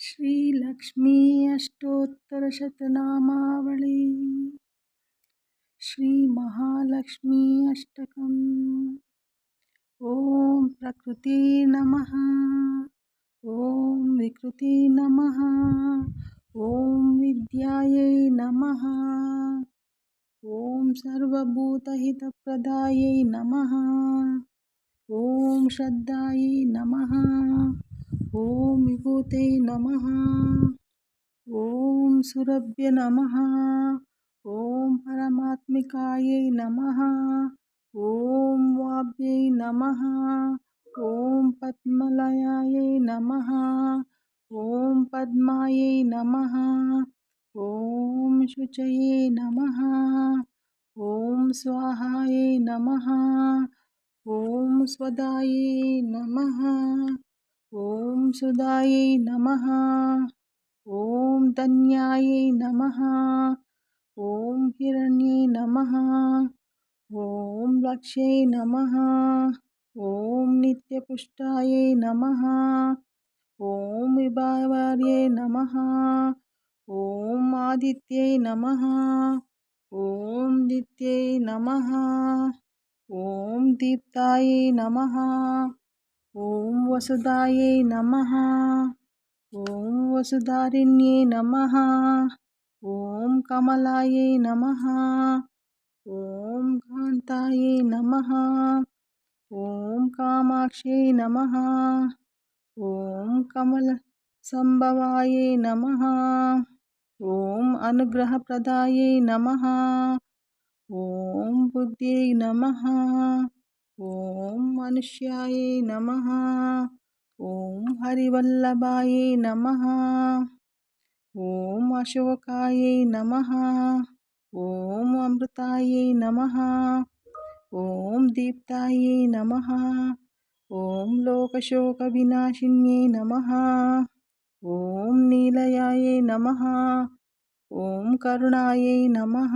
श्रीलक्ष्मी अष्टोत्तरशतनामावली श्रीमहालक्ष्मी अष्टकम्। ॐ प्रकृति नमः। ॐ विकृति नमः। ॐ विद्यायै नमः। ॐ सर्वभूतहितप्रदायै नमः। ॐ श्रद्धायै नमः। ॐ विभूते नमः। ॐ सुरभ्य नमः। ॐ परमात्मिकायै नमः। ॐ वाग्यै नमः। ॐ पद्मलयायै नमः। ॐ पद्मायै नमः। ॐ शुचये नमः। ॐ स्वाहायै नमः। ॐ स्वदायै नमः। ॐ सुदायै नमः। ॐ धन्यायै नमः। ॐ हिरण्ये नमः। ॐ लक्ष्यै नमः। ॐ नित्यपुष्टायै नमः। ॐ विभावर्ये नमः। ॐ आदित्यै नमः। ॐ दित्यै नमः। ॐ दीप्तायै नमः। ॐ वसुदायै नमः। ॐ वसुधारिण्ये नमः। ॐ कमलायै नमः। ॐ कान्तायै नमः। ॐ कामाक्ष्यै नमः। ॐ कमलसम्भवायै नमः। ॐ अनुग्रहप्रदायै नमः। ॐ बुद्ध्यै नमः। ॐ मनुष्यायै नमः। ॐ हरिवल्लभायै नमः। ॐ अशोकायै नमः। ॐ अमृतायै नमः। ॐ दीप्तायै नमः। ॐ लोकशोकविनाशिन्यै नमः। ॐ नीलयायै नमः। ॐ करुणायै नमः।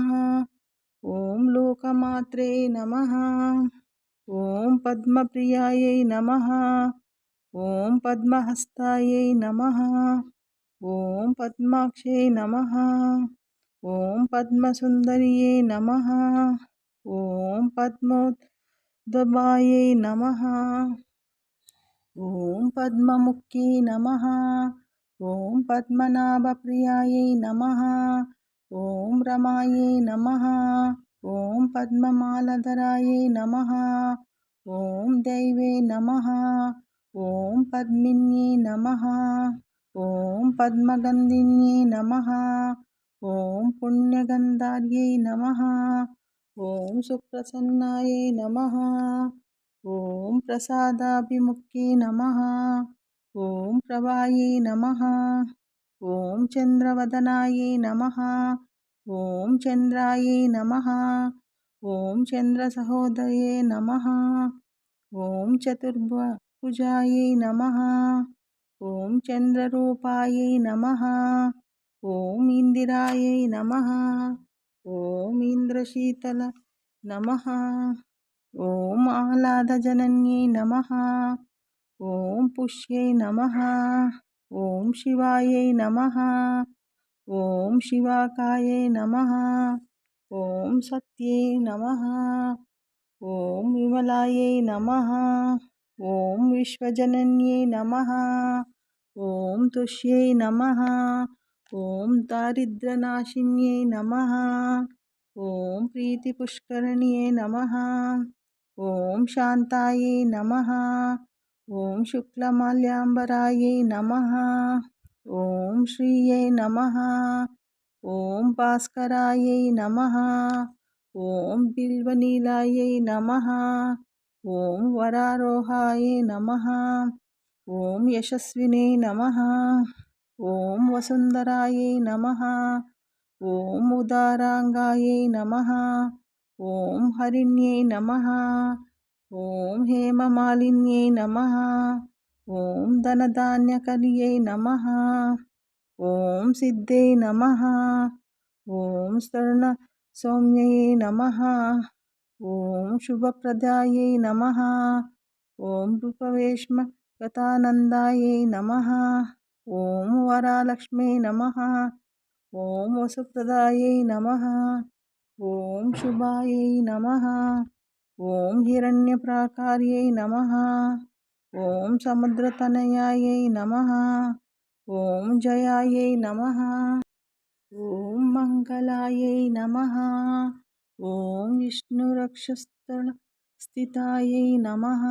ॐ लोकमात्रे नमः। ॐ पद्मप्रियायै नमः। ॐ पद्महस्तायै नमः। ॐ पद्माक्ष्यै नमः। ॐ पद्मसुन्दर्यै नमः। ॐ पद्मोद्भवायै नमः। ॐ पद्ममुख्यै नमः। ॐ पद्मनाभप्रियायै नमः। ॐ रमायै नमः। ॐ पद्ममालधरायै नमः। ॐ दैवे नमः। ॐ पद्मिन्यै नमः। ॐ पद्मगन्धिन्यै नमः। ॐ पुण्यगन्धार्यै नमः। ॐ सुप्रसन्नायै नमः। ॐ प्रसादाभिमुख्यै नमः। ॐ प्रभायै नमः। ॐ चन्द्रवदनायै नमः। ॐ चन्द्रायै नमः। ॐ चन्द्रसहोदये नमः। ॐ चतुर्भुजायै नमः। ॐ चन्द्ररूपायै नमः। ॐ इन्दिरायै नमः। ॐ इन्द्रशीतल नमः। ॐ आह्लादजनन्यै नमः। ॐ पुष्यै नमः। ॐ शिवायै नमः। ॐ शिवाकायै नमः। ॐ सत्यै नमः। ॐ विमलायै नमः। ॐ विश्वजनन्यै नमः। ॐ तुष्यै नमः। ॐ दारिद्र्यनाशिन्यै नमः। ॐ प्रीतिपुष्करिण्यै नमः। ॐ शान्तायै नमः। ॐ शुक्लमाल्याम्बरायै नमः। ॐ श्रियै नमः। ॐ भास्करायै नमः। ॐ बिल्वनीलायै नमः। ॐ वरारोहायै नमः। ॐ यशस्विने नमः। ॐ वसुन्धरायै नमः। ॐ उदाराङ्गायै नमः। ॐ हरिण्यै नमः। ॐ हेममालिन्यै नमः। ॐ धनधान्यकर्यै नमः। ॐ सिद्धे नमः। ॐ स्वर्णसौम्यै नमः। ॐ शुभप्रदायै नमः। ॐ रूपवेश्मगतानन्दायै नमः। ॐ वरालक्ष्म्यै नमः। ॐ वसुप्रदायै नमः। ॐ शुभायै नमः। ॐ हिरण्यप्राकार्यै नमः। ॐ समुद्रतनयायै नमः। ॐ जयायै नमः। ॐ मङ्गलायै नमः। ॐ विष्णुरक्षस्थलस्थितायै नमः।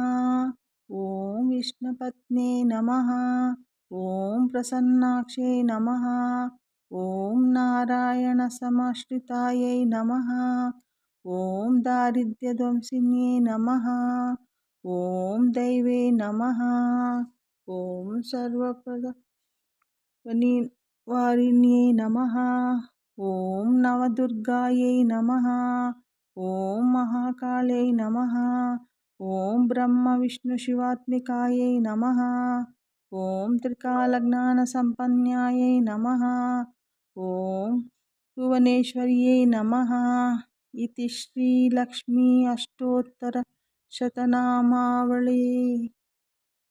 ॐ विष्णुपत्न्यै नमः। ॐ प्रसन्नाक्ष्यै नमः। ॐ नारायणसमाश्रितायै नमः। ॐ दारिद्र्यध्वंसिन्यै नमः। ॐ दैवे नमः। ॐ सर्वपदनिवारिण्यै नमः। ॐ नवदुर्गायै नमः। ॐ महाकाल्यै नमः। ॐ ब्रह्मविष्णुशिवात्मिकायै नमः। ॐ त्रिकालज्ञानसम्पन्नायै नमः। ॐ भुवनेश्वर्यै नमः। इति श्रीलक्ष्मी अष्टोत्तरशतनामावली।